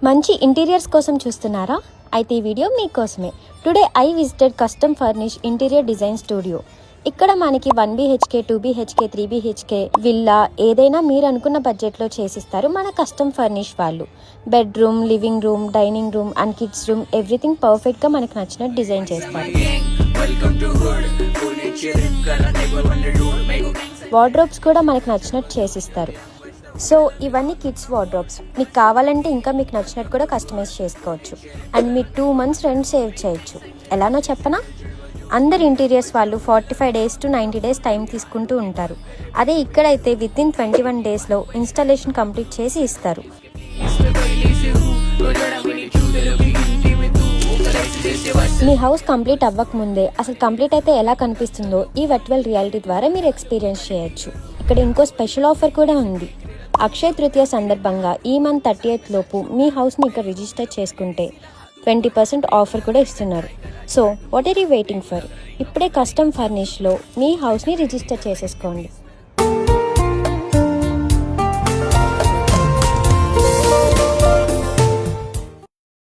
మంచి ఇంటీరియర్స్ కోసం చూస్తున్నారా? అయితే ఈ వీడియో మీకోసమే. Today I visited custom furnish interior design studio. ఇక్కడ మనకి 1 BHK, 2 BHK, 3 BHK విల్లా ఏదైనా మీరు అనుకున్న బడ్జెట్లో చేసిస్తారు మన కస్టమ్ ఫర్నిష్ వాళ్ళు. Bedroom, living room, dining room and kids room everything పర్ఫెక్ట్గా మనకు నచ్చినట్టు డిజైన్ చేస్తారు. వార్డ్రోబ్స్ కూడా మనకు నచ్చినట్టు చేసిస్తారు. సో ఇవన్నీ కిడ్స్ వార్డ్రోబ్స్. మీకు కావాలంటే ఇంకా మీకు నచ్చినట్టు కూడా కస్టమైజ్ చేసుకోవచ్చు అండ్ మీరు 2 months రెంట్ సేవ్ చేయొచ్చు. ఎలానో చెప్పనా? అందరు ఇంటీరియర్స్ వాళ్ళు 45 days to 90 days టైం తీసుకుంటూ ఉంటారు. అదే ఇక్కడైతే వితిన్ 21 daysలో ఇన్స్టాలేషన్ కంప్లీట్ చేసి ఇస్తారు. మీ హౌస్ కంప్లీట్ అవ్వకముందే అసలు కంప్లీట్ అయితే ఎలా కనిపిస్తుందో ఈ వర్చువల్ రియాలిటీ ద్వారా మీరు ఎక్స్పీరియన్స్ చేయొచ్చు. ఇక్కడ ఇంకో స్పెషల్ ఆఫర్ కూడా ఉంది. అక్షయ తృతీయ సందర్భంగా ఈ మంత్ 30th లోపు మీ హౌస్ని ఇక్కడ రిజిస్టర్ చేసుకుంటే 20% ఆఫర్ కూడా ఇస్తున్నారు. So what are you waiting for? ఇప్పుడే కస్టమ్ ఫర్నిష్లో మీ హౌస్ని రిజిస్టర్ చేసేసుకోండి.